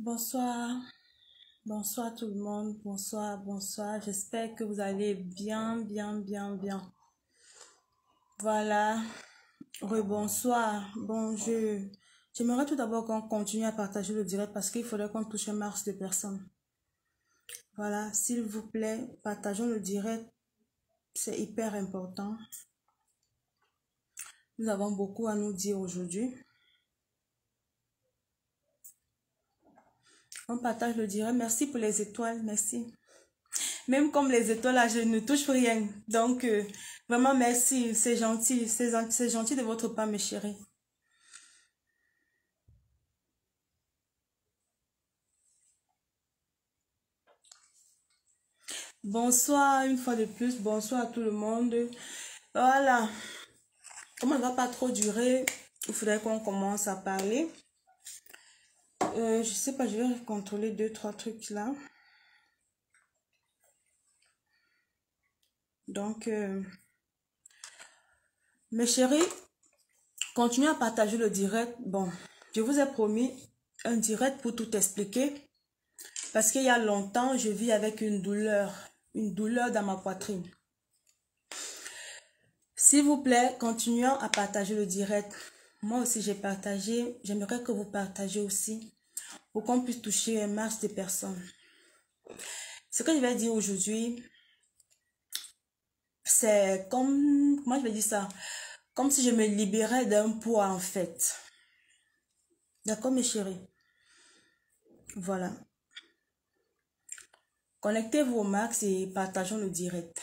Bonsoir, bonsoir tout le monde, bonsoir, bonsoir, j'espère que vous allez bien. Voilà, rebonsoir, j'aimerais tout d'abord qu'on continue à partager le direct parce qu'il faudrait qu'on touche un max de personnes. Voilà, s'il vous plaît, partageons le direct, c'est hyper important. Nous avons beaucoup à nous dire aujourd'hui. On partage le direct. Merci pour les étoiles. Merci. Même comme les étoiles, là, je ne touche rien. Donc, vraiment, merci. C'est gentil. C'est gentil de votre part, mes chéris. Bonsoir, une fois de plus. Bonsoir à tout le monde. Voilà. Comme on ne va pas trop durer, il faudrait qu'on commence à parler. Je sais pas, je vais contrôler 2-3 trucs là. Donc, mes chéris, continuez à partager le direct. Bon, je vous ai promis un direct pour tout expliquer. Parce qu'il y a longtemps, je vis avec une douleur dans ma poitrine. S'il vous plaît, continuons à partager le direct. Moi aussi, j'ai partagé. J'aimerais que vous partagez aussi pour qu'on puisse toucher un max de personnes. Ce que je vais dire aujourd'hui, c'est comme, comment je vais dire ça? Comme si je me libérais d'un poids en fait. D'accord mes chéris? Voilà. Connectez-vous au max et partageons le direct.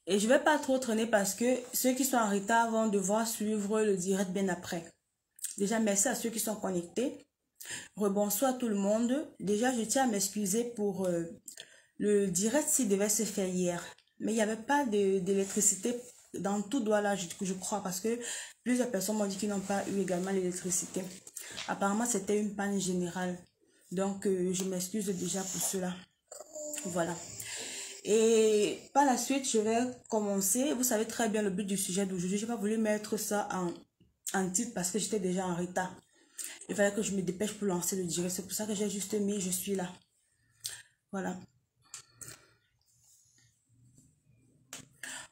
Et je vais pas trop traîner parce que ceux qui sont en retard vont devoir suivre le direct bien après. Déjà, merci à ceux qui sont connectés. Rebonsoir tout le monde. Déjà, je tiens à m'excuser pour le direct s'il devait se faire hier. Mais il n'y avait pas d'électricité dans tout Douala, je crois, parce que plusieurs personnes m'ont dit qu'ils n'ont pas eu également l'électricité. Apparemment, c'était une panne générale. Donc, je m'excuse déjà pour cela. Voilà. Et par la suite, je vais commencer. Vous savez très bien le but du sujet d'aujourd'hui. Je n'ai pas voulu mettre ça en titre parce que j'étais déjà en retard. Il fallait que je me dépêche pour lancer le direct. C'est pour ça que j'ai juste mis « Je suis là ». Voilà.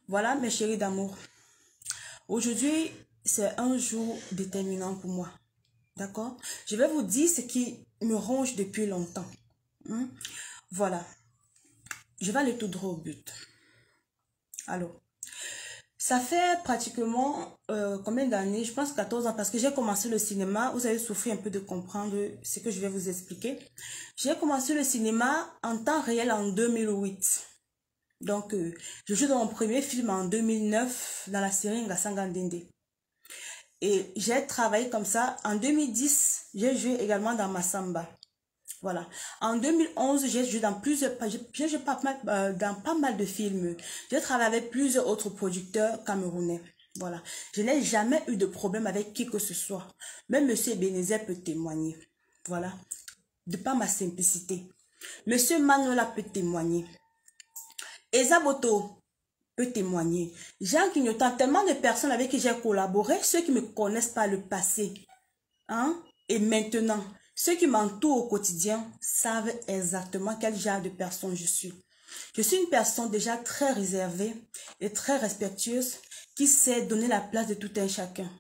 Voilà mes chéris d'amour. Aujourd'hui, c'est un jour déterminant pour moi. D'accord? Je vais vous dire ce qui me ronge depuis longtemps. Voilà. Je vais aller tout droit au but. Alors, ça fait pratiquement combien d'années? Je pense 14 ans parce que j'ai commencé le cinéma. Vous avez souffert un peu de comprendre ce que je vais vous expliquer. J'ai commencé le cinéma en temps réel en 2008. Donc, je joue dans mon premier film en 2009 dans la série Ngasangandende. Et j'ai travaillé comme ça. En 2010, j'ai joué également dans Massamba. Voilà. En 2011, j'ai joué dans dans pas mal de films. J'ai travaillé avec plusieurs autres producteurs camerounais. Voilà. Je n'ai jamais eu de problème avec qui que ce soit. Même Monsieur Ebenezer peut témoigner. Voilà. De par ma simplicité. Monsieur Manola peut témoigner. Esaboto peut témoigner. Jean Quignotan, tellement de personnes avec qui j'ai collaboré, ceux qui me connaissent par le passé, hein, et maintenant, ceux qui m'entourent au quotidien savent exactement quel genre de personne je suis. Je suis une personne déjà très réservée et très respectueuse qui sait donner la place de tout un chacun.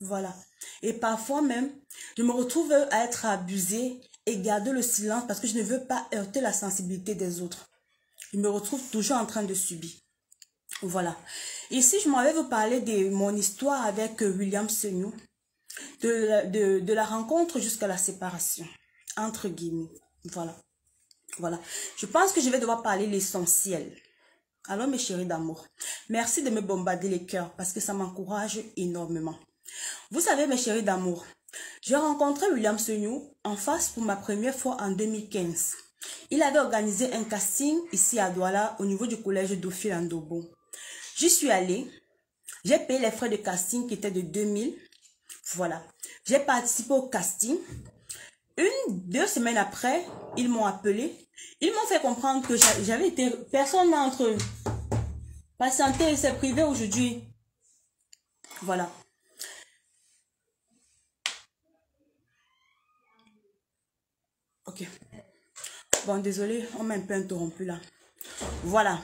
Voilà. Et parfois même, je me retrouve à être abusée et garder le silence parce que je ne veux pas heurter la sensibilité des autres. Je me retrouve toujours en train de subir. Voilà. Ici, je m'en vais vous parler de mon histoire avec William Seignou. De la rencontre jusqu'à la séparation. Entre guillemets. Voilà. Voilà. Je pense que je vais devoir parler l'essentiel. Alors, mes chéris d'amour, merci de me bombarder les cœurs parce que ça m'encourage énormément. Vous savez, mes chéris d'amour, j'ai rencontré William Seignou en face pour ma première fois en 2015. Il avait organisé un casting ici à Douala au niveau du collège Dauphine Ndobo. J'y suis allée. J'ai payé les frais de casting qui étaient de 2000. Voilà. J'ai participé au casting. 2 semaines après, ils m'ont appelé. Ils m'ont fait comprendre que j'avais été... Personne d'entre eux. Patienter, c'est privé aujourd'hui. Voilà. Ok. Bon, désolé, on m'a un peu interrompu là. Voilà.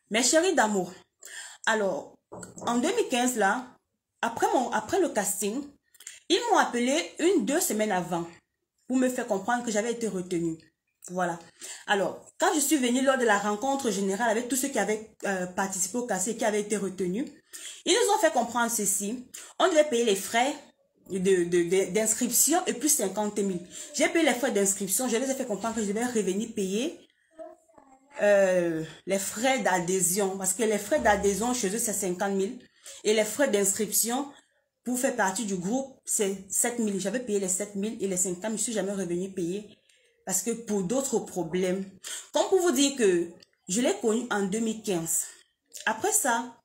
Mes chéris d'amour. Alors, en 2015 là, après le casting, ils m'ont appelé 2 semaines avant pour me faire comprendre que j'avais été retenue. Voilà. Alors, quand je suis venue lors de la rencontre générale avec tous ceux qui avaient participé au casting et qui avaient été retenus, ils nous ont fait comprendre ceci. On devait payer les frais d'inscription et plus 50 000. J'ai payé les frais d'inscription. Je les ai fait comprendre que je devais revenir payer les frais d'adhésion. Parce que les frais d'adhésion chez eux, c'est 50 000. Et les frais d'inscription pour faire partie du groupe, c'est 7 000. J'avais payé les 7 000 et les 50 000, je ne suis jamais revenu payer. Parce que pour d'autres problèmes. Comme pour vous dire que je l'ai connu en 2015. Après ça,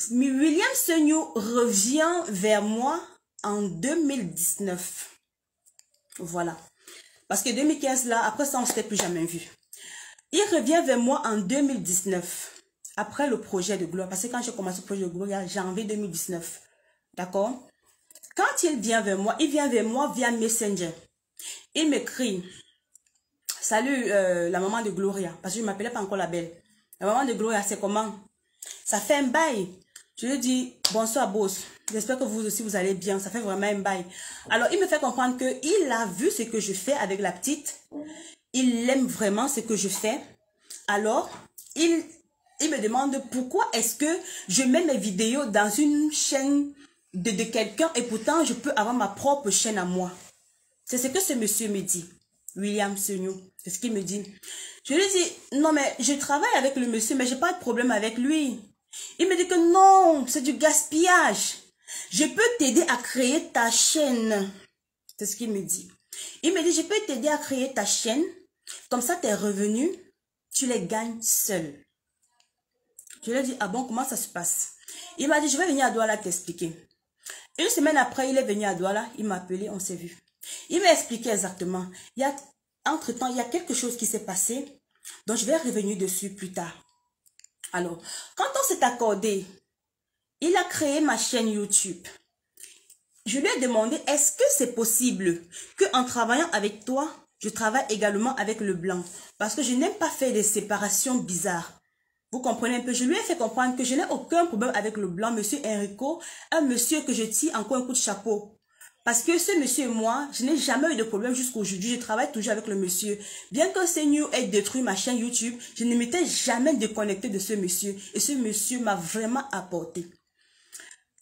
William Seignou revient vers moi en 2019. Voilà. Parce que 2015 là, après ça, on ne s'était plus jamais vu. Il revient vers moi en 2019. Après le projet de Gloire. Parce que quand j'ai commencé le projet de Gloire, janvier 2019. D'accord? Quand il vient vers moi via Messenger. Il m'écrit, salut la maman de Gloria, parce que je ne m'appelais pas encore la belle. La maman de Gloria, c'est comment? Ça fait un bail. Je lui dis, bonsoir boss, j'espère que vous aussi vous allez bien, ça fait vraiment un bail. Alors il me fait comprendre qu'il a vu ce que je fais avec la petite, il aime vraiment ce que je fais. Alors, il me demande pourquoi est-ce que je mets mes vidéos dans une chaîne de quelqu'un et pourtant je peux avoir ma propre chaîne à moi. C'est ce que ce monsieur me dit, William Seignou. C'est ce qu'il me dit. Je lui dis, non mais je travaille avec le monsieur, mais j'ai pas de problème avec lui. Il me dit que non, c'est du gaspillage. Je peux t'aider à créer ta chaîne. C'est ce qu'il me dit. Il me dit, je peux t'aider à créer ta chaîne. Comme ça, tes revenus, tu les gagnes seul. Je lui ai dit, ah bon, comment ça se passe? Il m'a dit, je vais venir à Douala t'expliquer. 1 semaine après, il est venu à Douala, il m'a appelé, on s'est vu. Il m'a expliqué exactement. Entre-temps, il y a quelque chose qui s'est passé, dont je vais revenir dessus plus tard. Alors, quand on s'est accordé, il a créé ma chaîne YouTube. Je lui ai demandé, est-ce que c'est possible qu'en travaillant avec toi, je travaille également avec le blanc? Parce que je n'aime pas faire des séparations bizarres. Vous comprenez un peu? Je lui ai fait comprendre que je n'ai aucun problème avec le blanc, monsieur Enrico, un monsieur que je tire encore un coup de chapeau. Parce que ce monsieur et moi, je n'ai jamais eu de problème jusqu'aujourd'hui. Je travaille toujours avec le monsieur. Bien que CNews ait détruit ma chaîne YouTube, je ne m'étais jamais déconnectée de ce monsieur. Et ce monsieur m'a vraiment apporté.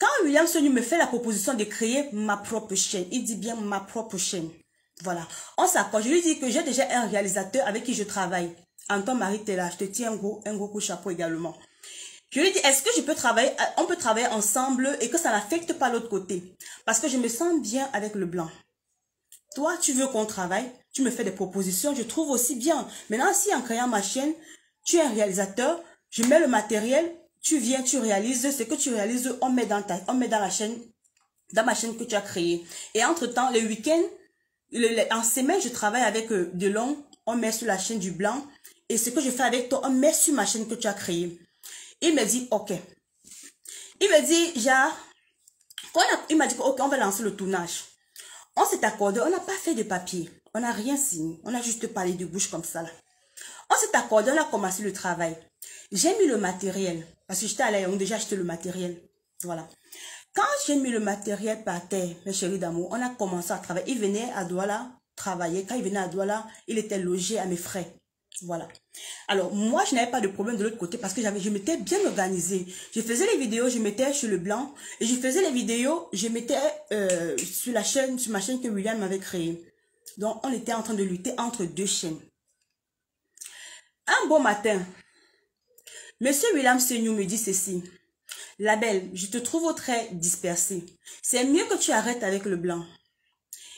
Quand William CNews me fait la proposition de créer ma propre chaîne, il dit bien ma propre chaîne. Voilà. On s'accorde. Je lui dis que j'ai déjà un réalisateur avec qui je travaille. Antoine-Marie Tella, je te tiens un gros coup de chapeau également. Je lui dis, est-ce que je peux travailler, on peut travailler ensemble et que ça n'affecte pas l'autre côté? Parce que je me sens bien avec le blanc. Toi, tu veux qu'on travaille, tu me fais des propositions, je trouve aussi bien. Maintenant, si en créant ma chaîne, tu es un réalisateur, je mets le matériel, tu viens, tu réalises, ce que tu réalises, on met dans la chaîne, dans ma chaîne que tu as créée. Et entre-temps, le week-end, en semaine, je travaille avec Delon, on met sur la chaîne du blanc. Et ce que je fais avec toi, on met sur ma chaîne que tu as créée. Il me dit, ok. Il me dit, genre, il m'a dit, ok, on va lancer le tournage. On s'est accordé, on n'a pas fait de papier. On n'a rien signé. On a juste parlé de bouche comme ça, là. On s'est accordé, on a commencé le travail. J'ai mis le matériel. Parce que j'étais à l'aéroport, déjà acheté le matériel. Voilà. Quand j'ai mis le matériel par terre, mes chéris d'amour, on a commencé à travailler. Il venait à Douala travailler. Quand il venait à Douala, il était logé à mes frais. Voilà. Alors, moi, je n'avais pas de problème de l'autre côté parce que je m'étais bien organisée. Je faisais les vidéos, je mettais sur le blanc. Et je faisais les vidéos, je mettais sur ma chaîne que William m'avait créée. Donc, on était en train de lutter entre deux chaînes. Un bon matin, Monsieur William CNews me dit ceci. La belle, je te trouve très dispersée. C'est mieux que tu arrêtes avec le blanc.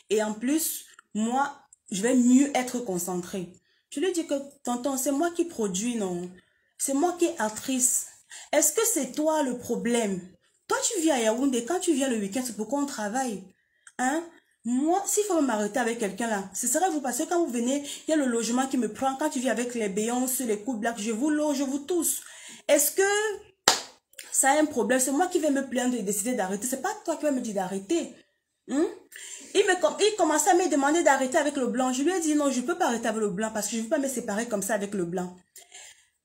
Et en plus, moi, je vais mieux être concentrée. Je lui dis que, tonton, c'est moi qui produis, non? C'est moi qui est actrice. Est-ce que c'est toi le problème? Toi, tu viens à Yaoundé. Quand tu viens le week-end, c'est pourquoi on travaille. Hein? Moi, s'il faut m'arrêter avec quelqu'un là, ce serait vous parce que quand vous venez, il y a le logement qui me prend. Quand tu viens avec les Beyoncé, les coups black, je vous loge, je vous tous. Est-ce que ça a un problème? C'est moi qui vais me plaindre et décider d'arrêter. C'est pas toi qui vas me dire d'arrêter. Il commençait à me demander d'arrêter avec le blanc. Je lui ai dit non, je ne peux pas arrêter avec le blanc parce que je ne veux pas me séparer comme ça avec le blanc.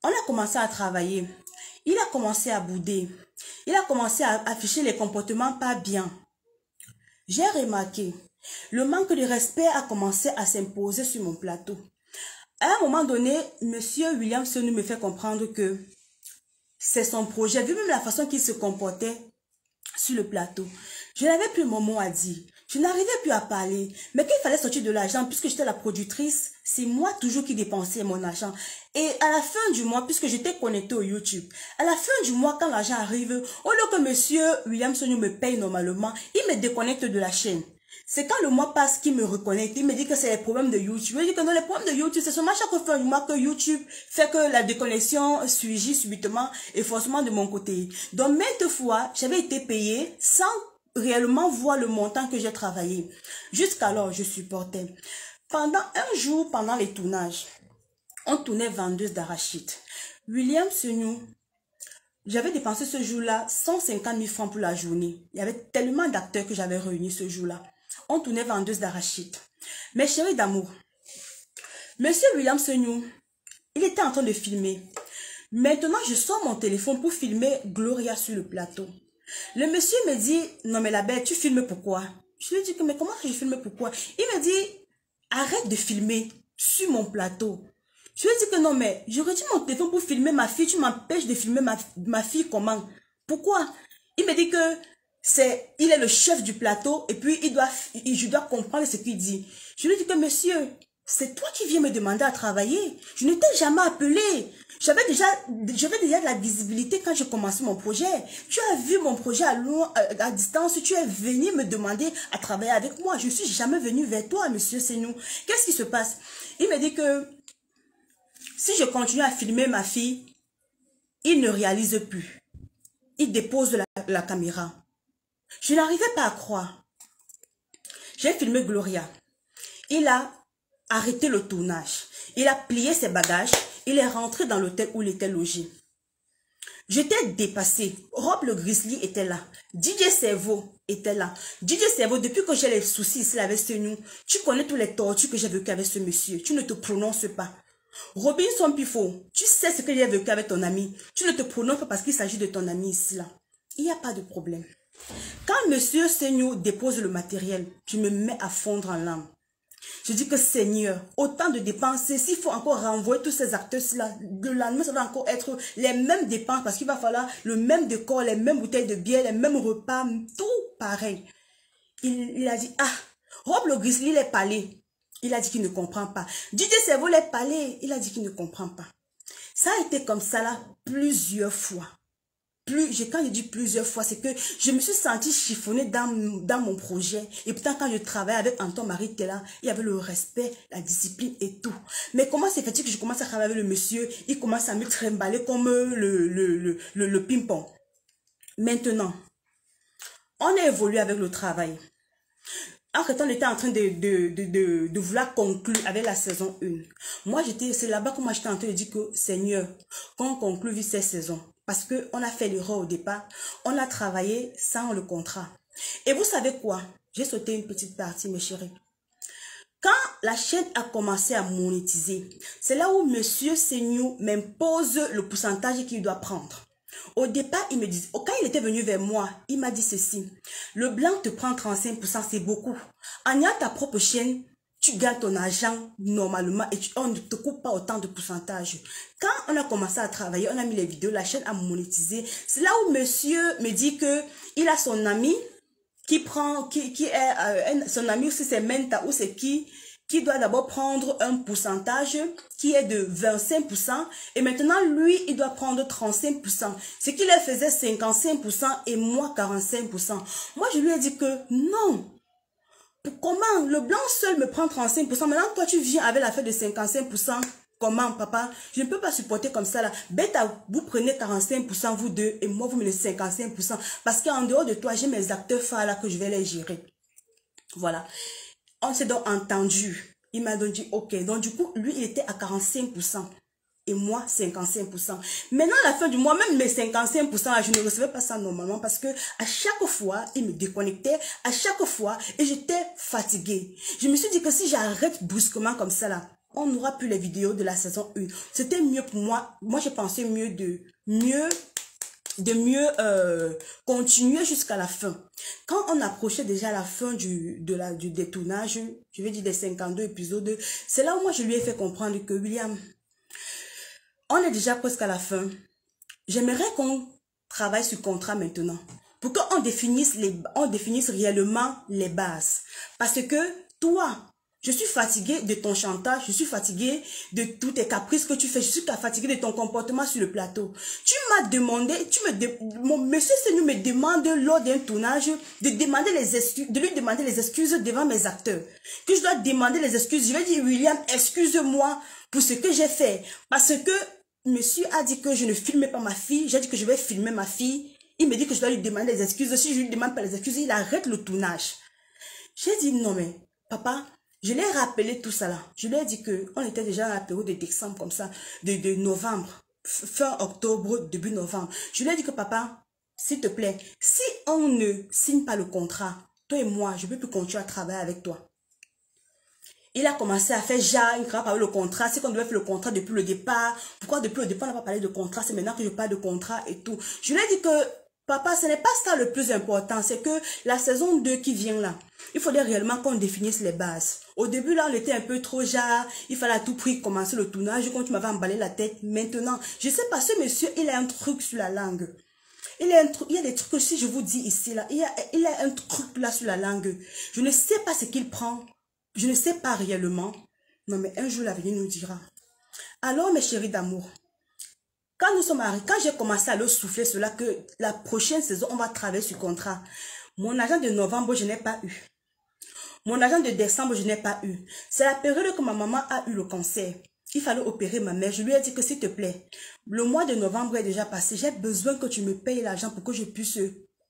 On a commencé à travailler. Il a commencé à bouder. Il a commencé à afficher les comportements pas bien. J'ai remarqué, le manque de respect a commencé à s'imposer sur mon plateau. À un moment donné, Monsieur William CNews me fait comprendre que c'est son projet. Vu même la façon qu'il se comportait sur le plateau. Je n'avais plus mon mot à dire. Je n'arrivais plus à parler. Mais qu'il fallait sortir de l'argent, puisque j'étais la productrice, c'est moi toujours qui dépensais mon argent. Et à la fin du mois, puisque j'étais connectée au YouTube, à la fin du mois, quand l'argent arrive, au lieu que Monsieur William CNews me paye normalement, il me déconnecte de la chaîne. C'est quand le mois passe qu'il me reconnecte, il me dit que c'est les problèmes de YouTube. Il dit que non, les problèmes de YouTube, c'est seulement chaque fin du mois que YouTube fait que la déconnexion surgit subitement et forcément de mon côté. Donc, maintes fois, j'avais été payée sans réellement voir le montant que j'ai travaillé. Jusqu'alors, je supportais. Pendant un jour, pendant les tournages, on tournait vendeuse d'arachides. William CNews, j'avais dépensé ce jour-là 150 000 francs pour la journée. Il y avait tellement d'acteurs que j'avais réunis ce jour-là. On tournait vendeuse d'arachides. Mes chéris d'amour, Monsieur William CNews, il était en train de filmer. Maintenant, je sors mon téléphone pour filmer Gloria sur le plateau. Le monsieur me dit, non mais la belle, tu filmes pourquoi? Je lui dis que, mais comment je filme pourquoi? Il me dit, arrête de filmer sur mon plateau. Je lui dis que non mais, je retire mon téléphone pour filmer ma fille, tu m'empêches de filmer ma fille comment? Pourquoi? Il me dit que il est le chef du plateau et puis je dois comprendre ce qu'il dit. Je lui dis que monsieur, c'est toi qui viens me demander à travailler. Je ne t'ai jamais appelé. J'avais déjà de la visibilité quand j'ai commencé mon projet. Tu as vu mon projet à distance. Tu es venu me demander à travailler avec moi. Je ne suis jamais venu vers toi, monsieur CNews. Qu'est-ce qui se passe? Il me dit que si je continue à filmer ma fille, il ne réalise plus. Il dépose la caméra. Je n'arrivais pas à croire. J'ai filmé Gloria. Il a arrêté le tournage. Il a plié ses bagages. Il est rentré dans l'hôtel où il était logé. J'étais dépassée. Rob le Grizzly était là. DJ Cerveau était là. DJ Cerveau, depuis que j'ai les soucis ici avec CNews, tu connais tous les tortures que j'ai vécu avec ce monsieur. Tu ne te prononces pas. Robinson Pifo, tu sais ce que j'ai vécu avec ton ami. Tu ne te prononces pas parce qu'il s'agit de ton ami ici là. Il n'y a pas de problème. Quand Monsieur Seigneur dépose le matériel, je me mets à fondre en larmes. Je dis que Seigneur, autant de dépenses, s'il faut encore renvoyer tous ces acteurs-là, le lendemain, ça va encore être les mêmes dépenses parce qu'il va falloir le même décor, les mêmes bouteilles de bière, les mêmes repas, tout pareil. Il a dit, ah, Rob le Grizzly, il est parlé. Il a dit qu'il ne comprend pas. DJ Cerveau, il est parlé. Il a dit qu'il ne comprend pas. Ça a été comme ça là plusieurs fois. Quand je dis plusieurs fois, c'est que je me suis sentie chiffonnée dans mon projet. Et pourtant, quand je travaillais avec Anton Marie Tella, il y avait le respect, la discipline et tout. Mais comment c'est fait que je commence à travailler avec le monsieur, il commence à me trimballer comme le ping-pong. Maintenant, on a évolué avec le travail. Entre-temps, on était en train de vouloir conclure avec la saison 1. Moi, c'est là-bas que moi, j'étais en train de dire que, Seigneur, quand on conclut vite cette saison, parce qu'on a fait l'erreur au départ, on a travaillé sans le contrat. Et vous savez quoi? J'ai sauté une petite partie, mes chéris. Quand la chaîne a commencé à monétiser, c'est là où Monsieur Seigneur m'impose le pourcentage qu'il doit prendre. Au départ, il me dit, quand il était venu vers moi, il m'a dit ceci. Le blanc te prend 35%, c'est beaucoup. En ayant ta propre chaîne, tu gagnes ton argent normalement et on ne te coupe pas autant de pourcentage. Quand on a commencé à travailler, on a mis les vidéos, la chaîne a monétisé. C'est là où monsieur me dit que il a son ami qui est son ami, ou si c'est Menta ou c'est qui doit d'abord prendre un pourcentage qui est de 25% et maintenant lui il doit prendre 35%, ce qui leur faisait 55% et moi 45%. Moi je lui ai dit que non. Comment le blanc seul me prend 35%, maintenant toi tu viens avec la fête de 55%. Comment, papa? Je ne peux pas supporter comme ça, là. Bête, vous prenez 45%, vous deux, et moi, vous me laissez 55%. Parce qu'en dehors de toi, j'ai mes acteurs phares, là, que je vais les gérer. Voilà. On s'est donc entendu. Il m'a donc dit, ok. Donc, du coup, lui, il était à 45%. Et moi, 55%. Maintenant, à la fin du mois, même mes 55%, je ne recevais pas ça normalement parce que à chaque fois, il me déconnectait, à chaque fois, et j'étais fatiguée. Je me suis dit que si j'arrête brusquement comme ça, là, on n'aura plus les vidéos de la saison 1. C'était mieux pour moi. Moi, j'ai pensé de mieux continuer jusqu'à la fin. Quand on approchait déjà la fin du détournage, je vais dire des 52 épisodes, c'est là où moi je lui ai fait comprendre que William, on est déjà presque à la fin. J'aimerais qu'on travaille sur le contrat maintenant. Pour qu'on définisse réellement les bases. Parce que toi, je suis fatiguée de ton chantage, je suis fatiguée de tous tes caprices que tu fais, je suis fatiguée de ton comportement sur le plateau. Tu m'as demandé, mon monsieur Seigneur me demande lors d'un tournage de lui demander les excuses devant mes acteurs. Que je dois demander les excuses. Je vais dire, William, excuse-moi pour ce que j'ai fait. Parce que monsieur a dit que je ne filmais pas ma fille, j'ai dit que je vais filmer ma fille. Il me dit que je dois lui demander les excuses. Si je lui demande pas les excuses, il arrête le tournage. J'ai dit, non mais, papa, je l'ai rappelé tout ça là. Je lui ai dit qu'on était déjà dans la période de décembre comme ça, de novembre, fin octobre, début novembre. Je lui ai dit que papa, s'il te plaît, si on ne signe pas le contrat, toi et moi, je ne peux plus continuer à travailler avec toi. Il a commencé à faire il ne parler le contrat, c'est qu'on devait faire le contrat depuis le départ. Pourquoi depuis le départ on n'a pas parlé de contrat? C'est maintenant que je parle de contrat et tout. Je lui ai dit que papa, ce n'est pas ça le plus important, c'est que la saison 2 qui vient là, il faudrait réellement qu'on définisse les bases. Au début là, on était un peu trop il fallait à tout prix commencer le tournage, quand tu m'avais emballé la tête. Maintenant, je sais pas, ce monsieur, il a un truc sur la langue. Il y a des trucs que si je vous dis ici là, il a un truc là sur la langue. Je ne sais pas ce qu'il prend. Je ne sais pas réellement. Non mais un jour l'avenir nous dira. Alors mes chéris d'amour, quand nous sommes arrivés, quand j'ai commencé à leur souffler cela, que la prochaine saison, on va travailler sur contrat. Mon agent de novembre, je n'ai pas eu. Mon agent de décembre, je n'ai pas eu. C'est la période que ma maman a eu le cancer. Il fallait opérer ma mère. Je lui ai dit que s'il te plaît, le mois de novembre est déjà passé. J'ai besoin que tu me payes l'argent pour que je puisse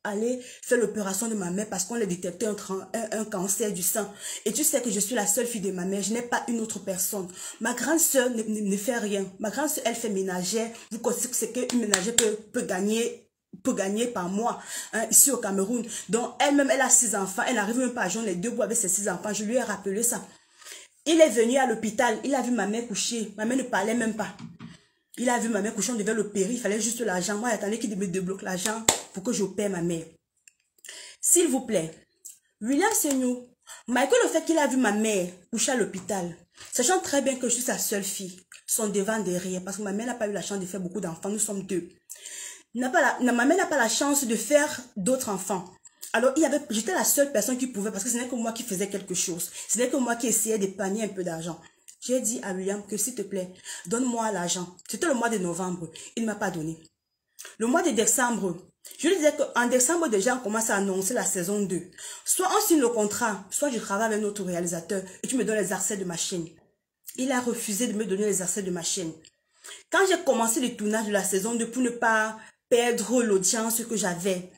aller faire l'opération de ma mère parce qu'on a détecté un cancer du sein. Et tu sais que je suis la seule fille de ma mère. Je n'ai pas une autre personne. Ma grande soeur ne fait rien. Ma grande soeur, elle fait ménagère. Vous connaissez ce qu'une ménagère peut gagner par mois ici au Cameroun. Donc elle-même, elle a 6 enfants. Elle n'arrive même pas à joindre les 2 bouts avec ses 6 enfants. Je lui ai rappelé ça. Il est venu à l'hôpital. Il a vu ma mère coucher. Ma mère ne parlait même pas. Il a vu ma mère coucher, on devait l'opérer, il fallait juste l'argent. Moi, il attendait qu'il me débloque l'argent pour que j'opère ma mère. S'il vous plaît, William Seignou, malgré le fait qu'il a vu ma mère coucher à l'hôpital, sachant très bien que je suis sa seule fille, son devant derrière, parce que ma mère n'a pas eu la chance de faire beaucoup d'enfants, nous sommes deux. Ma mère n'a pas la chance de faire d'autres enfants. Alors, j'étais la seule personne qui pouvait, parce que ce n'est que moi qui faisais quelque chose. Ce n'est que moi qui essayais d'épargner un peu d'argent. J'ai dit à William que s'il te plaît, donne-moi l'argent. C'était le mois de novembre. Il ne m'a pas donné. Le mois de décembre, je lui disais qu'en décembre déjà, on commence à annoncer la saison 2. Soit on signe le contrat, soit je travaille avec notre réalisateur et tu me donnes les accès de ma chaîne. Il a refusé de me donner les accès de ma chaîne. Quand j'ai commencé le tournage de la saison 2 pour ne pas perdre l'audience que j'avais,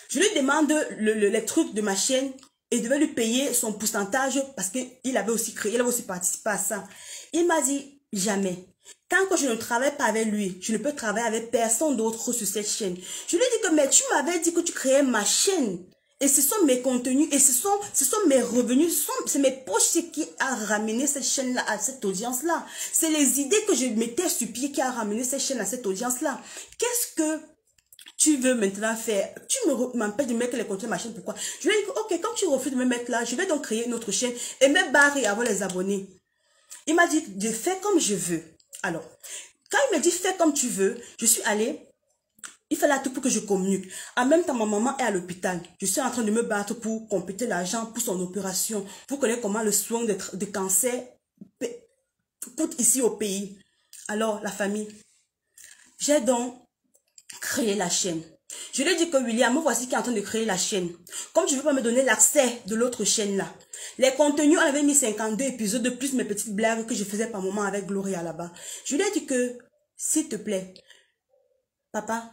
je lui demande les trucs de ma chaîne et devait lui payer son pourcentage parce qu'il avait aussi créé, il avait aussi participé à ça. Il m'a dit jamais. Tant que je ne travaille pas avec lui, je ne peux travailler avec personne d'autre sur cette chaîne. Je lui ai dit que mais tu m'avais dit que tu créais ma chaîne. Et ce sont mes contenus et ce sont mes revenus, c'est mes poches qui a ramené cette chaîne-là à cette audience-là. C'est les idées que je mettais sur pied qui a ramené cette chaîne à cette audience-là. Qu'est-ce que tu veux maintenant faire? Tu m'empêches de mettre les contenus de ma chaîne, pourquoi? Je lui ai dit, ok, quand tu refuses de me mettre là, je vais donc créer une autre chaîne et me barrer et avoir les abonnés. Il m'a dit, je fais comme je veux. Alors, quand il me dit, fais comme tu veux, je suis allée, il fallait tout pour que je communique. En même temps, ma maman est à l'hôpital. Je suis en train de me battre pour compléter l'argent pour son opération. Vous connaissez comment le soin de cancer coûte ici au pays. Alors, la famille, j'ai donc créé la chaîne. Je lui ai dit que William, me voici qui est en train de créer la chaîne. Comme tu ne veux pas me donner l'accès de l'autre chaîne là. Les contenus, on avait mis 52 épisodes de plus mes petites blagues que je faisais par moment avec Gloria là-bas. Je lui ai dit que, s'il te plaît, papa,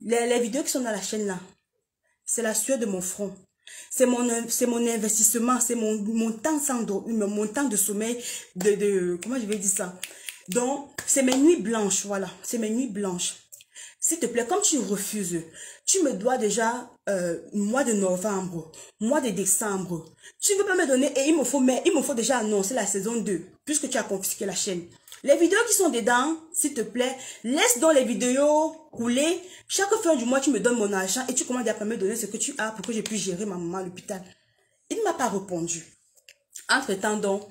les vidéos qui sont dans la chaîne là, c'est la sueur de mon front. C'est mon investissement, c'est mon temps mon temps de sommeil, comment je vais dire ça? Donc, c'est mes nuits blanches, voilà. C'est mes nuits blanches. S'il te plaît, comme tu refuses, tu me dois déjà mois de novembre, mois de décembre. Tu ne veux pas me donner et il me faut déjà annoncer la saison 2, puisque tu as confisqué la chaîne. Les vidéos qui sont dedans, s'il te plaît, laisse donc les vidéos couler. Chaque fin du mois, tu me donnes mon argent et tu commences à me donner ce que tu as pour que je puisse gérer ma maman à l'hôpital. Il ne m'a pas répondu. Entre-temps, donc,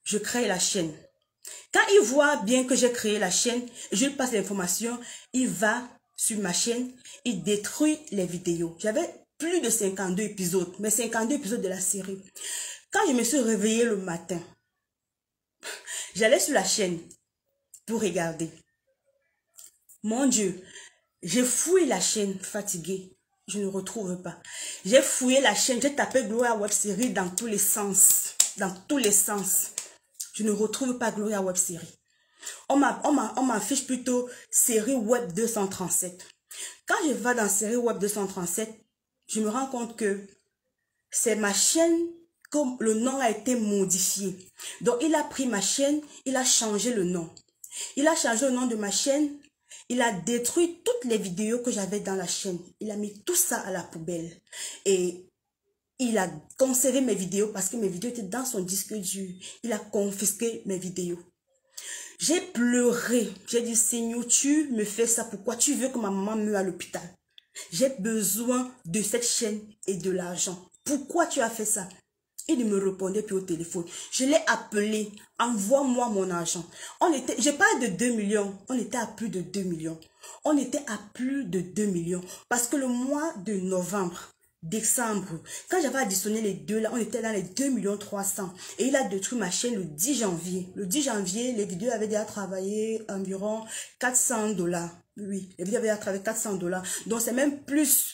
je crée la chaîne. Quand il voit bien que j'ai créé la chaîne, je lui passe l'information, il va sur ma chaîne, il détruit les vidéos. J'avais plus de 52 épisodes, mais 52 épisodes de la série. Quand je me suis réveillée le matin, j'allais sur la chaîne pour regarder. Mon Dieu, j'ai fouillé la chaîne fatiguée. Je ne retrouve pas. J'ai fouillé la chaîne, j'ai tapé Gloria Web Série dans tous les sens. Dans tous les sens. Je ne retrouve pas Gloria Web Série. On m'affiche plutôt série Web 237. Quand je vais dans série Web 237, je me rends compte que c'est ma chaîne, comme le nom a été modifié. Donc, il a pris ma chaîne, il a changé le nom. Il a changé le nom de ma chaîne, il a détruit toutes les vidéos que j'avais dans la chaîne. Il a mis tout ça à la poubelle. Et il a conservé mes vidéos parce que mes vidéos étaient dans son disque dur. Il a confisqué mes vidéos. J'ai pleuré. J'ai dit, Seigneur, tu me fais ça. Pourquoi tu veux que ma maman meure à l'hôpital? J'ai besoin de cette chaîne et de l'argent. Pourquoi tu as fait ça? Il ne me répondait plus au téléphone. Je l'ai appelé. Envoie-moi mon argent. Je parle de 2 millions. On était à plus de 2 millions. On était à plus de 2 millions. Parce que le mois de novembre, décembre, quand j'avais additionné les deux là, on était dans les 2 millions 300. Et il a détruit ma chaîne le 10 janvier. Le 10 janvier, les vidéos avaient déjà travaillé environ 400 $. Oui, les vidéos avaient déjà travaillé 400 $. Donc c'est même plus.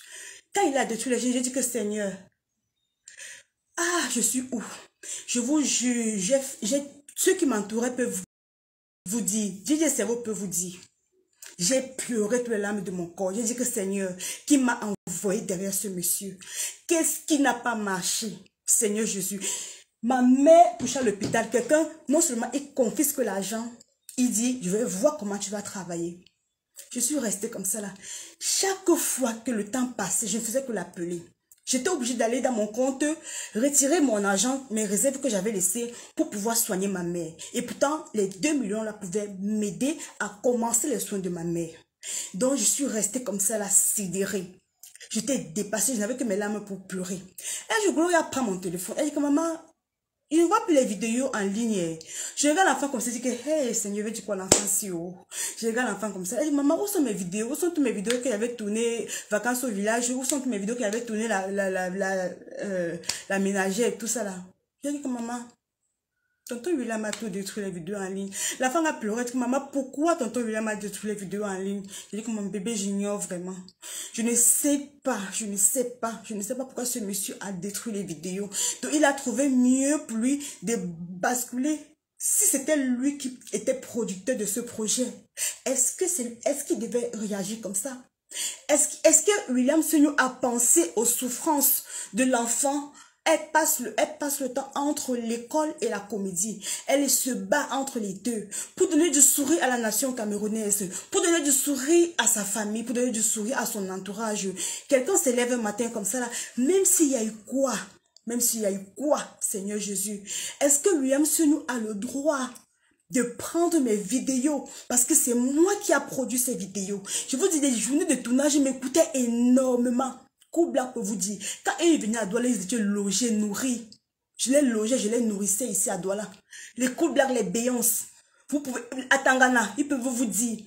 Quand il a détruit la chaîne, j'ai dit que Seigneur, ah, je suis où? Je vous jure, ceux qui m'entouraient peuvent vous dire, DJ Cerveau peut vous dire. J'ai pleuré toutes les larmes de mon corps. J'ai dit que Seigneur, qui m'a envoyé derrière ce monsieur? Qu'est-ce qui n'a pas marché? Seigneur Jésus. Ma mère touche à l'hôpital. Quelqu'un, non seulement il confisque l'argent, il dit, je vais voir comment tu vas travailler. Je suis restée comme ça là. Chaque fois que le temps passait, je ne faisais que l'appeler. J'étais obligée d'aller dans mon compte, retirer mon argent, mes réserves que j'avais laissées pour pouvoir soigner ma mère. Et pourtant, les 2 millions là pouvaient m'aider à commencer les soins de ma mère. Donc, je suis restée comme ça là, sidérée. J'étais dépassée, je n'avais que mes larmes pour pleurer. Et je Gloria prend mon téléphone. Elle dit que maman, je ne vois plus les vidéos en ligne. Je regarde l'enfant comme ça, je dis que, hey, Seigneur, veux-tu quoi l'enfant si haut? Je regarde l'enfant comme ça. Elle dit, maman, où sont mes vidéos? Où sont toutes mes vidéos qu'il avait tournées, vacances au village? Où sont toutes mes vidéos qu'il avait tournées, la ménagère et tout ça là? Je dis que maman, tonton William a tout détruit les vidéos en ligne. La femme a pleuré, elle dit, maman, pourquoi tonton William a détruit les vidéos en ligne? Je dis que mon bébé, j'ignore vraiment. Je ne sais pas pourquoi ce monsieur a détruit les vidéos. Donc, il a trouvé mieux pour lui de basculer. Si c'était lui qui était producteur de ce projet, est-ce qu'il devait réagir comme ça? Est-ce que William Senior a pensé aux souffrances de l'enfant? Elle passe le temps entre l'école et la comédie. Elle se bat entre les deux pour donner du sourire à la nation camerounaise, pour donner du sourire à sa famille, pour donner du sourire à son entourage. Quelqu'un se lève un matin comme ça, là, même s'il y a eu quoi, Seigneur Jésus, est-ce que William Senior a le droit de prendre mes vidéos, parce que c'est moi qui a produit ces vidéos. Je vous dis, des journées de tournage, ils m'écoutaient énormément. Cool Black peut vous dire, quand ils venaient à Douala, ils étaient logés, nourris. Je les logeais, je les nourrissais ici à Douala. Les Cool Black, les Beyoncé, vous pouvez, à Tangana, ils peuvent vous dire,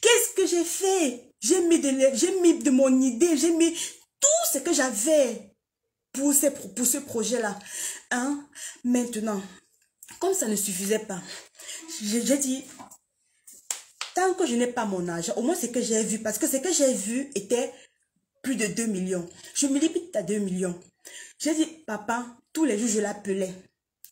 qu'est-ce que j'ai fait? J'ai mis de mon idée, j'ai mis tout ce que j'avais pour ce projet-là. Hein? Maintenant, comme ça ne suffisait pas, j'ai dit, tant que je n'ai pas mon argent, au moins ce que j'ai vu, parce que ce que j'ai vu était plus de 2 millions. Je me limite à 2 millions. J'ai dit, papa, tous les jours, je l'appelais.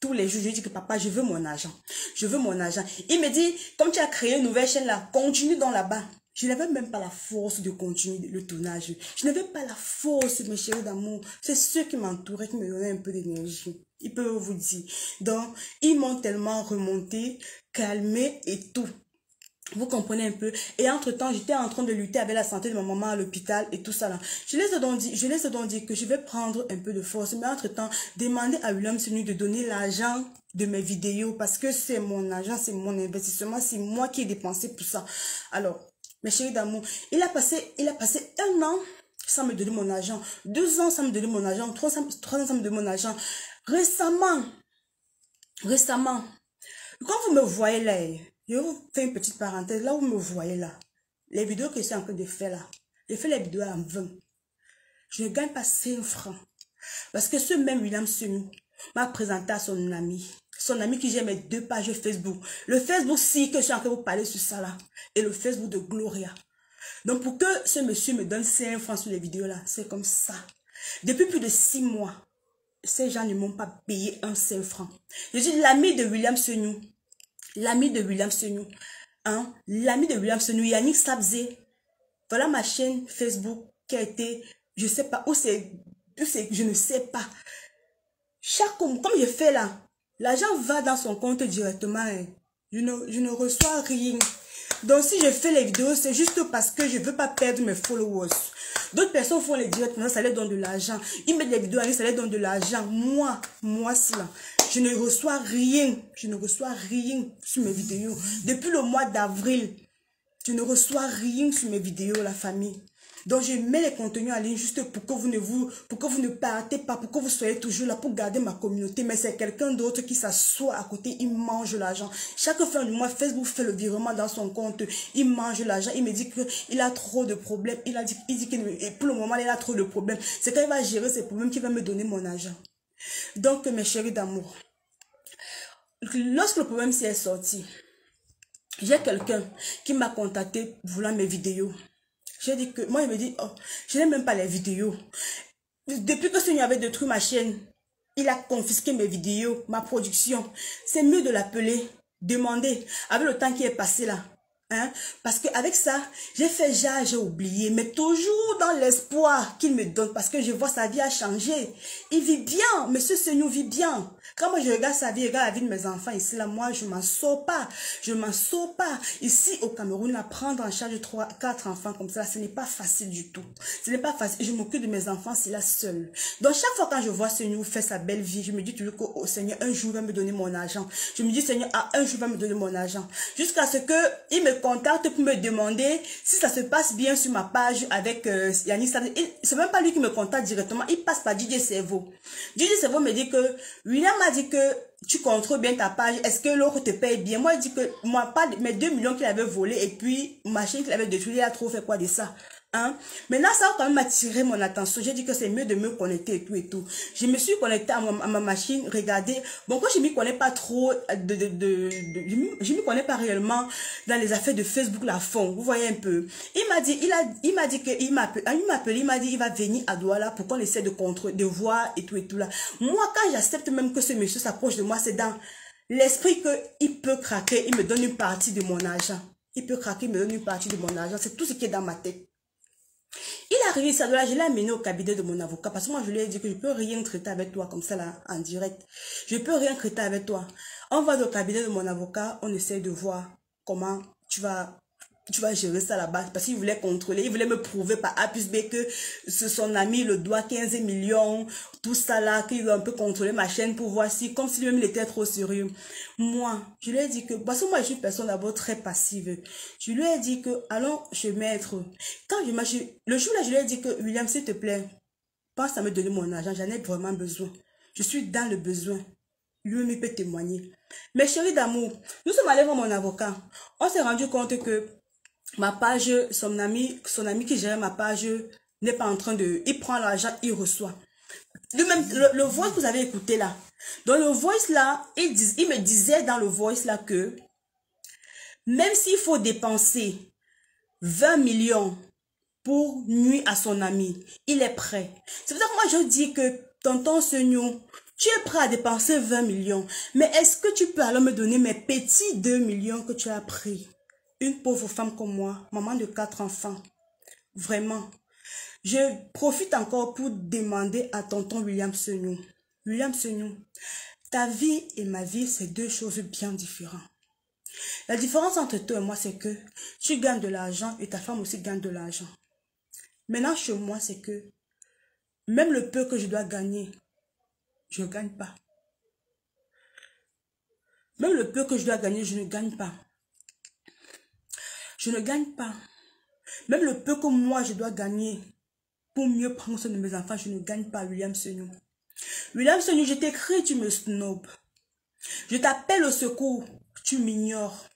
Tous les jours, je lui dis que papa, je veux mon argent. Je veux mon argent. Il me dit, comme tu as créé une nouvelle chaîne là, continue dans là-bas. Je n'avais même pas la force de continuer le tournage. Je n'avais pas la force, mes chéris d'amour. C'est ceux qui m'entouraient, qui me donnaient un peu d'énergie. Ils peuvent vous dire. Donc, ils m'ont tellement remonté, calmé et tout. Vous comprenez un peu. Et entre-temps, j'étais en train de lutter avec la santé de ma maman à l'hôpital et tout ça là. Je les ai donc dit que je vais prendre un peu de force. Mais entre-temps, demander à William Senior de donner l'argent de mes vidéos parce que c'est mon argent, c'est mon investissement, c'est moi qui ai dépensé pour ça. Alors, mes chéris d'amour, il a passé 1 an sans me donner mon argent, 2 ans sans me donner mon argent, 3 ans sans me donner mon argent. Récemment, quand vous me voyez là, je vais vous faire une petite parenthèse. Là où vous me voyez là, les vidéos que je suis en train de faire là, j'ai fait les vidéos en 20. Je ne gagne pas 5 francs. Parce que ce même William Senior m'a présenté à son ami. Son ami qui j'ai mes 2 pages Facebook. Le Facebook si que je suis en train de vous parler sur ça là. Et le Facebook de Gloria. Donc pour que ce monsieur me donne 5 francs sur les vidéos là, c'est comme ça. Depuis plus de 6 mois, ces gens ne m'ont pas payé un 5 francs. Je suis l'ami de William Senior. L'ami de William Senior. Hein? L'ami de William Senior, Yannick Sabzé. Voilà ma chaîne Facebook qui a été, je sais pas, où c'est, je ne sais pas. Comme je fais là, l'argent va dans son compte directement. Hein. Je ne reçois rien. Donc si je fais les vidéos, c'est juste parce que je ne veux pas perdre mes followers. D'autres personnes font les directs, ça les donne de l'argent. Ils mettent des vidéos en ligne, ça les donne de l'argent. Moi, cela. Je ne reçois rien. Je ne reçois rien sur mes vidéos. Depuis le mois d'avril, je ne reçois rien sur mes vidéos, la famille. Donc, je mets les contenus en ligne juste pour que vous ne partez pas, pour que vous soyez toujours là pour garder ma communauté. Mais c'est quelqu'un d'autre qui s'assoit à côté, il mange l'argent. Chaque fin du mois, Facebook fait le virement dans son compte. Il mange l'argent. Il me dit qu'il a trop de problèmes. Il dit que pour le moment, il a trop de problèmes. C'est quand il va gérer ces problèmes qu'il va me donner mon argent. Donc, mes chéris d'amour, lorsque le problème s'est sorti, j'ai quelqu'un qui m'a contacté voulant mes vidéos. J'ai dit que, moi il me dit, oh, je n'ai même pas les vidéos. Depuis que Seigneur avait détruit ma chaîne, il a confisqué mes vidéos, ma production. C'est mieux de l'appeler, demander, avec le temps qui est passé là. Hein? Parce qu'avec ça, j'ai oublié, mais toujours dans l'espoir qu'il me donne, parce que je vois sa vie a changé. Il vit bien, monsieur Seigneur vit bien. Quand moi je regarde sa vie, je regarde la vie de mes enfants ici, là, moi je m'en sors pas. Je m'en sors pas. Ici au Cameroun, à prendre en charge 3, 4 enfants comme ça, ce n'est pas facile du tout. Ce n'est pas facile. Je m'occupe de mes enfants, c'est là seule. Donc chaque fois quand je vois Seigneur faire sa belle vie, je me dis toujours qu'au Seigneur, un jour il va me donner mon argent. Je me dis Seigneur, un jour il va me donner mon argent. Jusqu'à ce que il me contacte pour me demander si ça se passe bien sur ma page avec Yannick. C'est même pas lui qui me contacte directement, il passe par DJ Cerveau. DJ Cerveau me dit que William m'a dit que tu contrôles bien ta page, est-ce que l'autre te paye bien? Moi, il dit que moi, pas mes 2 millions qu'il avait volé et puis machine qu'il avait détruit, il a trop fait quoi de ça? Hein? Maintenant, ça a quand même attiré mon attention. J'ai dit que c'est mieux de me connecter et tout et tout. Je me suis connectée à ma machine, regardez. Bon, quand je m'y connais pas trop, je m'y connais pas réellement dans les affaires de Facebook, la fond. Vous voyez un peu. Il m'a dit, il m'a appelé, il m'a dit, il va venir à Douala pour qu'on essaie de contrôler, de voir et tout là. Moi, quand j'accepte même que ce monsieur s'approche de moi, c'est dans l'esprit qu'il peut craquer, il me donne une partie de mon argent. Il peut craquer, il me donne une partie de mon argent. C'est tout ce qui est dans ma tête. Il est arrivé ça, je l'ai amené au cabinet de mon avocat parce que moi je lui ai dit que je peux rien traiter avec toi comme ça là en direct. Je peux rien traiter avec toi. On va au cabinet de mon avocat, on essaie de voir comment tu vas gérer ça là-bas parce qu'il voulait contrôler, il voulait me prouver par A plus B que son ami le doit 15 millions, tout ça là, qu'il veut un peu contrôler ma chaîne pour voir si, comme si lui-même il était trop sérieux. Moi, je lui ai dit que, parce que moi je suis une personne d'abord très passive, je lui ai dit que, allons chez maître, quand le jour là je lui ai dit que, William s'il te plaît, pense à me donner mon argent, j'en ai vraiment besoin, je suis dans le besoin, lui-même il peut témoigner. Mes chéris d'amour, nous sommes allés voir mon avocat, on s'est rendu compte que ma page, son ami qui gérait ma page n'est pas en train de... Il prend l'argent, il reçoit. Lui-même, le voice que vous avez écouté là. Dans le voice là, il me disait dans le voice là que même s'il faut dépenser 20 millions pour nuire à son ami, il est prêt. C'est pour ça que moi je dis que tonton Seignou, tu es prêt à dépenser 20 millions. Mais est-ce que tu peux alors me donner mes petits 2 millions que tu as pris? Une pauvre femme comme moi, maman de 4 enfants. Vraiment. Je profite encore pour demander à tonton William Seignou. William Seignou, ta vie et ma vie, c'est deux choses bien différentes. La différence entre toi et moi, c'est que tu gagnes de l'argent et ta femme aussi gagne de l'argent. Maintenant, chez moi, c'est que même le peu que je dois gagner, je ne gagne pas. Même le peu que je dois gagner, je ne gagne pas. Je ne gagne pas. Même le peu que moi je dois gagner pour mieux prendre soin de mes enfants, je ne gagne pas, William Seignou. William Seignou, je t'écris, tu me snobes. Je t'appelle au secours, tu m'ignores.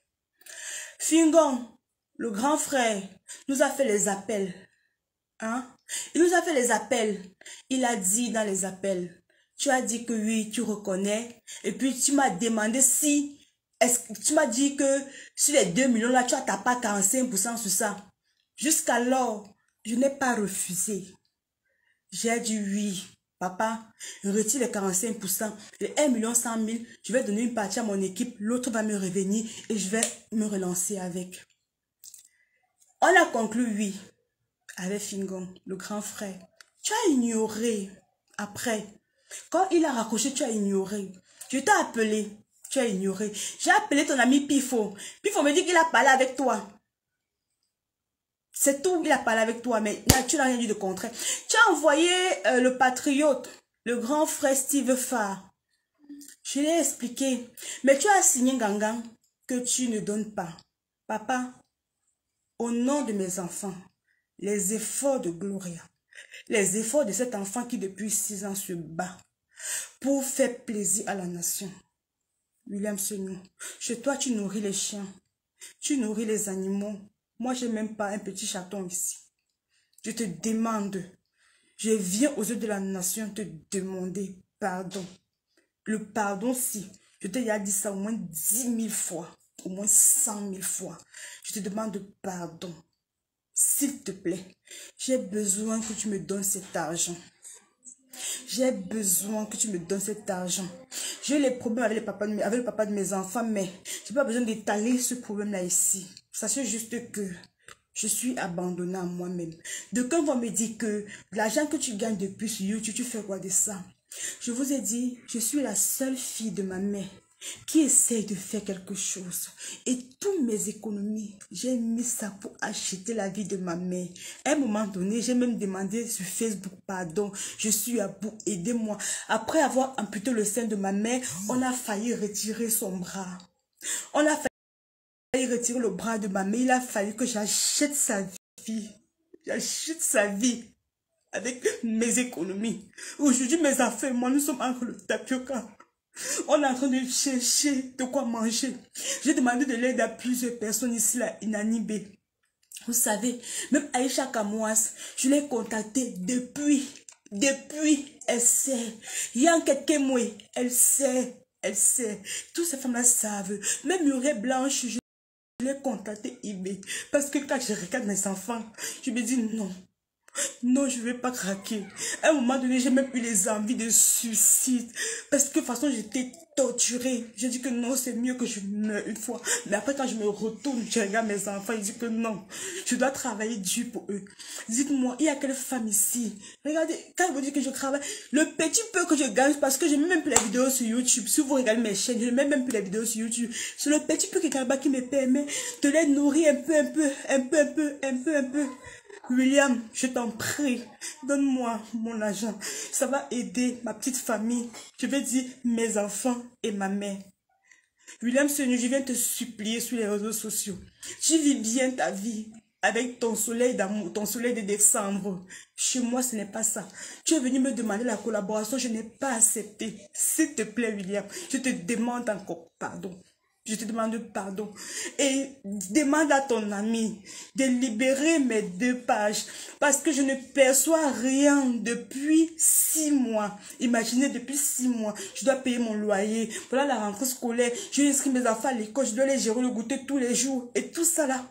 Fingon, le grand frère, nous a fait les appels. Hein? Il nous a fait les appels. Il a dit dans les appels, tu as dit que oui, tu reconnais. Et puis tu m'as demandé si... Tu m'as dit que sur les 2 millions là, tu n'as pas 45% sur ça. Jusqu'alors, je n'ai pas refusé. J'ai dit oui, papa, retire les 45%, les 1 100 000, je vais donner une partie à mon équipe, l'autre va me revenir et je vais me relancer avec. On a conclu oui, avec Fingon, le grand frère. Tu as ignoré après. Quand il a raccroché, tu as ignoré. Je t'ai appelé. Tu as ignoré. J'ai appelé ton ami Pifo. Pifo me dit qu'il a parlé avec toi. C'est tout, il a parlé avec toi, mais tu n'as rien dit de contraire. Tu as envoyé le patriote, le grand frère Steve Farr. Je l'ai expliqué. Mais tu as signé Gangan que tu ne donnes pas. Papa, au nom de mes enfants, les efforts de Gloria, les efforts de cet enfant qui depuis 6 ans se bat pour faire plaisir à la nation. William Seignou, chez toi, tu nourris les chiens, tu nourris les animaux. Moi, je n'ai même pas un petit chaton ici. Je te demande, je viens aux yeux de la nation te demander pardon. Le pardon, si, je t'ai déjà dit ça au moins 10 000 fois, au moins 100 000 fois. Je te demande pardon. S'il te plaît, j'ai besoin que tu me donnes cet argent. J'ai besoin que tu me donnes cet argent. J'ai les problèmes avec le papa de mes enfants, mais je n'ai pas besoin d'étaler ce problème-là ici. Sachez juste que je suis abandonnée à moi-même. De quand on me dit que l'argent que tu gagnes depuis sur YouTube, tu fais quoi de ça? Je vous ai dit, je suis la seule fille de ma mère qui essaye de faire quelque chose. Et toutes mes économies, j'ai mis ça pour acheter la vie de ma mère. À un moment donné, j'ai même demandé sur Facebook, pardon, je suis à bout, aidez-moi. Après avoir amputé le sein de ma mère, on a failli retirer son bras. On a failli failli retirer le bras de ma mère. Il a fallu que j'achète sa vie. J'achète sa vie avec mes économies. Aujourd'hui, mes affaires, moi, nous sommes entre le tapioca. On est en train de chercher de quoi manger. J'ai demandé de l'aide à plusieurs personnes ici, là, inanimées. Vous savez, même Aïcha Kamouas, je l'ai contactée depuis, elle sait. Il y a quelqu'un, moi, elle sait. Toutes ces femmes-là savent. Même Muriel Blanche, je l'ai contactée, eBay. Parce que quand je regarde mes enfants, je me dis non. Non, je ne vais pas craquer. À un moment donné, j'ai même eu les envies de suicide. Parce que de toute façon, j'étais torturée. J'ai dit que non, c'est mieux que je meure une fois. Mais après, quand je me retourne, je regarde mes enfants, ils disent que non. Je dois travailler dur pour eux. Dites-moi, il y a quelle femme ici? Regardez, quand ils me disent que je travaille, le petit peu que je gagne, parce que je mets même plus les vidéos sur YouTube. Si vous regardez mes chaînes, je mets même plus les vidéos sur YouTube. C'est le petit peu que je gagne qui me permet de les nourrir un peu. William, je t'en prie, donne-moi mon argent. Ça va aider ma petite famille. Je vais dire mes enfants et ma mère. William Senu, je viens te supplier sur les réseaux sociaux. Tu vis bien ta vie avec ton soleil d'amour, ton soleil de décembre. Chez moi, ce n'est pas ça. Tu es venu me demander la collaboration, je n'ai pas accepté. S'il te plaît, William, je te demande encore pardon. Je te demande pardon. Et demande à ton ami de libérer mes 2 pages. Parce que je ne perçois rien depuis 6 mois. Imaginez, depuis 6 mois, je dois payer mon loyer. Voilà la rentrée scolaire. J'ai inscrit mes enfants à l'école. Je dois les gérer le goûter tous les jours. Et tout ça là.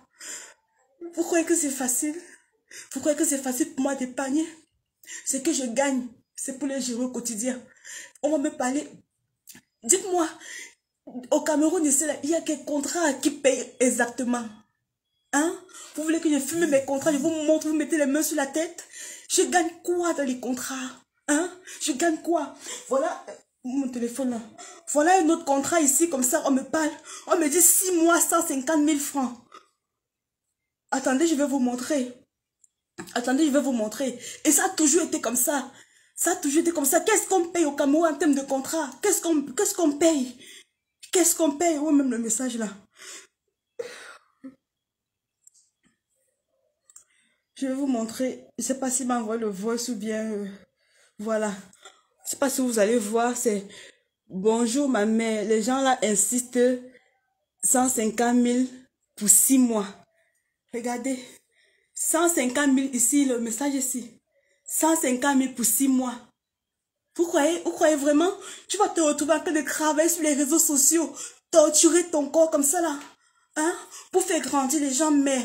Vous croyez que c'est facile? Vous croyez que c'est facile pour moi d'épargner? Ce que je gagne, c'est pour les gérer au quotidien. On va me parler. Dites-moi. Au Cameroun, ici, il y a quel contrat qui paye exactement? Hein? Vous voulez que je fume mes contrats, je vous montre, vous mettez les mains sur la tête? Je gagne quoi dans les contrats? Hein? Je gagne quoi? Voilà mon téléphone là. Voilà un autre contrat ici, comme ça, on me parle. On me dit 6 mois, 150 000 francs. Attendez, je vais vous montrer. Attendez, je vais vous montrer. Et ça a toujours été comme ça. Ça a toujours été comme ça. Qu'est-ce qu'on paye au Cameroun en termes de contrat? Qu'est-ce qu'on paye? Qu'est-ce qu'on paye? Oh, même le message là. Je vais vous montrer. Je ne sais pas s'il m'a envoyé le voice ou bien... voilà. Je ne sais pas si vous allez voir. C'est... Bonjour ma mère. Les gens là insistent. 150 000 pour 6 mois. Regardez. 150 000 ici. Le message ici. 150 000 pour 6 mois. Vous croyez vraiment? Tu vas te retrouver en train de travailler sur les réseaux sociaux, torturer ton corps comme ça là, hein? Pour faire grandir les gens, mais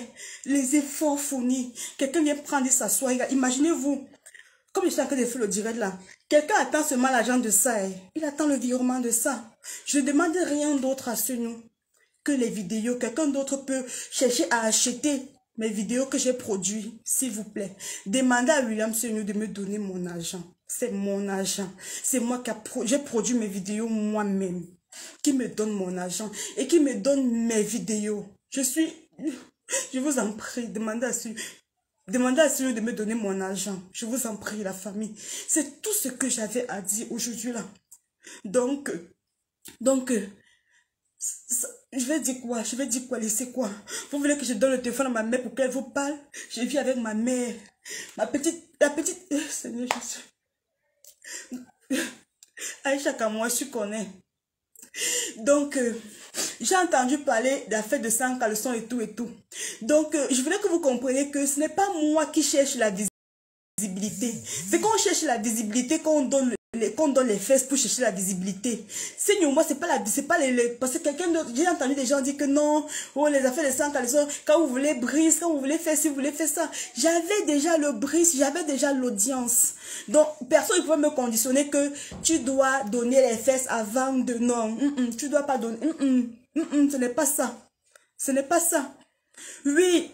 les efforts fournis. Quelqu'un vient prendre et s'asseoir. Imaginez-vous, comme je suis en train de faire le direct là, quelqu'un attend seulement l'argent de ça. Il attend le virement de ça. Je ne demande rien d'autre à ce nous que les vidéos. Quelqu'un d'autre peut chercher à acheter mes vidéos que j'ai produites, s'il vous plaît. Demandez à William Senu de me donner mon argent. C'est mon argent. C'est moi qui j'ai produit mes vidéos moi-même. Qui me donne mon argent et qui me donne mes vidéos. Je vous en prie, demandez à Senu de me donner mon argent. Je vous en prie, la famille. C'est tout ce que j'avais à dire aujourd'hui là. Donc, je vais dire quoi? Je vais dire quoi? Laissez quoi? Vous voulez que je donne le téléphone à ma mère pour qu'elle vous parle? Je vis avec ma mère. La petite... Seigneur Jésus. Aïcha Kamouas, je connais. Donc, j'ai entendu parler d'affaires de 100 caleçons et tout. Donc, je voulais que vous compreniez que ce n'est pas moi qui cherche la visibilité. C'est qu'on cherche la visibilité, qu'on donne les fesses pour chercher la visibilité. Seigneur, moi, c'est pas parce que quelqu'un d'autre, j'ai entendu des gens dire que non, oh, les affaires de 100 caleçons, quand vous voulez brise, quand vous voulez faire ci, vous voulez faire ça. J'avais déjà le brise, j'avais déjà l'audience. Donc, personne ne pouvait me conditionner que tu dois donner les fesses avant de, non, tu dois pas donner, ce n'est pas ça. Ce n'est pas ça. Oui,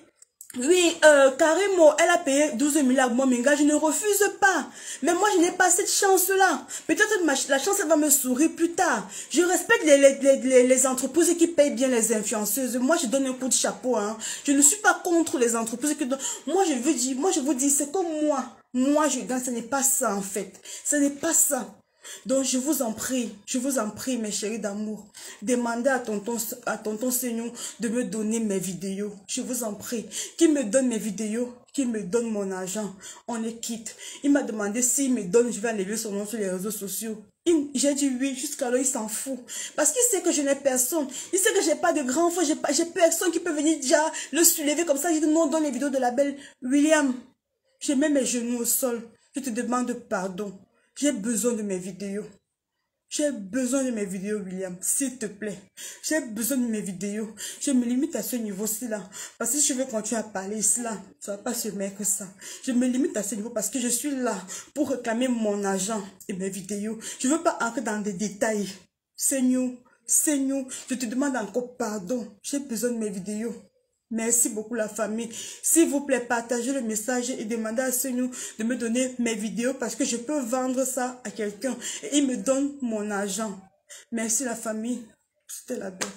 Karimo, elle a payé 12 000 à Mominga, je ne refuse pas. Mais moi, je n'ai pas cette chance-là. Peut-être la chance, elle va me sourire plus tard. Je respecte les entreprises qui payent bien les influenceuses. Moi, je donne un coup de chapeau. Hein. Je ne suis pas contre les entreprises qui donnent. Moi, je vous dis, c'est comme moi. Moi, je gagne, ce n'est pas ça, en fait. Ce n'est pas ça. Donc, je vous en prie, mes chéris d'amour, demandez à tonton Seigneur de me donner mes vidéos. Je vous en prie. Qui me donne mes vidéos, qui me donne mon argent. On est quitte. Il m'a demandé s'il me donne, je vais enlever son nom sur les réseaux sociaux. J'ai dit oui, jusqu'alors il s'en fout. Parce qu'il sait que je n'ai personne. Il sait que j'ai pas de grand frère, j'ai personne qui peut venir déjà le soulever comme ça. Je dis non, donne les vidéos de la belle William. J'ai mis mes genoux au sol. Je te demande pardon. J'ai besoin de mes vidéos. J'ai besoin de mes vidéos, William. S'il te plaît. J'ai besoin de mes vidéos. Je me limite à ce niveau-ci là. Parce que si je veux continuer à parler ici là, ça va pas se mettre que ça. Je me limite à ce niveau parce que je suis là pour réclamer mon argent et mes vidéos. Je veux pas entrer dans des détails. Seigneur, je te demande encore pardon. J'ai besoin de mes vidéos. Merci beaucoup la famille. S'il vous plaît, partagez le message et demandez à Seigneur de me donner mes vidéos parce que je peux vendre ça à quelqu'un et il me donne mon argent. Merci la famille. C'était la belle.